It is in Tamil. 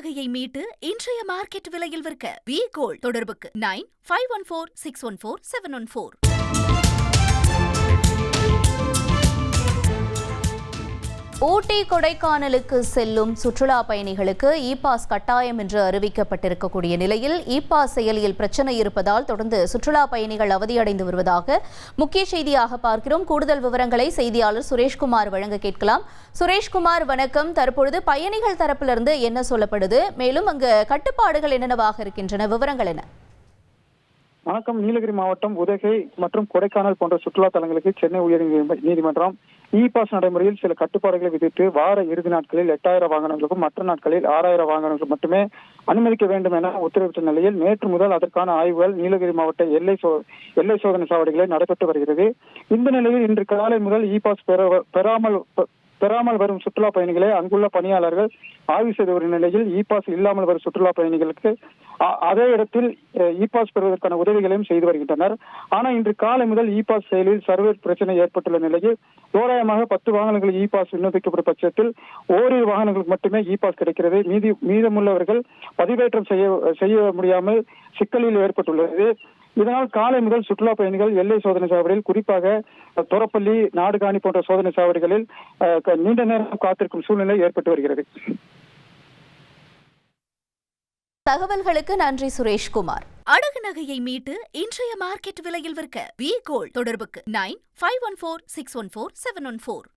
நகையை மீட்டு இன்றைய மார்க்கெட் விலையில் விற்க வி கோல்ட் தொடர்புக்கு 9514614714. ஊட்டி கொடைக்கானலுக்கு செல்லும் சுற்றுலா பயணிகளுக்கு இ பாஸ் கட்டாயம் என்று அறிவிக்கப்பட்டிருக்கக்கூடிய நிலையில் இ பாஸ் செயலியில் பிரச்சனை இருப்பதால் தொடர்ந்து சுற்றுலா பயணிகள் அவதியடைந்து வருவதாக முக்கிய செய்தியாக பார்க்கிறோம். கூடுதல் விவரங்களை செய்தியாளர் சுரேஷ்குமார் வழங்க கேட்கலாம். சுரேஷ்குமார், வணக்கம். தற்பொழுது பயணிகள் தரப்பிலிருந்து என்ன சொல்லப்படுது? மேலும் அங்கு கட்டுப்பாடுகள் என்னென்னவாக இருக்கின்றன? விவரங்கள் என்ன? வணக்கம். நீலகிரி மாவட்டம் உதகை மற்றும் கொடைக்கானல் போன்ற சுற்றுலா தலங்களுக்கு சென்னை உயர் நீதிமன்றம் இ பாஸ் நடைமுறையில் சில கட்டுப்பாடுகளை விதித்து வார இறுதி நாட்களில் 8000 வாகனங்களுக்கும் மற்ற நாட்களில் 6000 வாகனங்களுக்கும் மட்டுமே அனுமதிக்க வேண்டும் என உத்தரவிட்ட நிலையில் நேற்று முதல் அதற்கான ஆய்வுகள் நீலகிரி மாவட்ட எல்லை சோதனை சாவடிகளில் நடைபெற்று வருகிறது. இந்த நிலையில் இன்று காலை முதல் இ பாஸ் பெறாமல் வரும் சுற்றுலா பயணிகளை அங்குள்ள பணியாளர்கள் ஆய்வு செய்து வரும் நிலையில் இ பாஸ் இல்லாமல் வரும் சுற்றுலா பயணிகளுக்கு அதே இடத்தில் இ பாஸ் பெறுவதற்கான உதவிகளையும் செய்து வருகின்றனர். ஆனால் இன்று காலை முதல் இ பாஸ் செயலில் சர்வர் பிரச்சனை ஏற்பட்டுள்ள நிலையில் தோராயமாக 10 வாகனங்களுக்கு இ பாஸ் விண்ணப்பிக்கப்படும் பட்சத்தில் ஓரிரு வாகனங்களுக்கு மட்டுமே இ பாஸ் கிடைக்கிறது. மீதமுள்ளவர்கள் பதிவேற்றம் செய்ய முடியாமல் சிக்கலில் ஏற்பட்டுள்ளது. இதனால் காலை முதல் சுற்றுலா பயணிகள் எல்லை சோதனை சாவடியில், குறிப்பாக தொரப்பள்ளி, நாடுகாணி போன்ற சோதனை சாவடிகளில் நீண்ட நேரம் காத்திருக்கும் சூழ்நிலை ஏற்பட்டு வருகிறது. தகவல்களுக்கு நன்றி சுரேஷ்குமார். அடகு நகையை மீட்டு இன்றைய மார்க்கெட் விலையில் விற்க வி கோல்ட் தொடர்புக்கு 9514614714.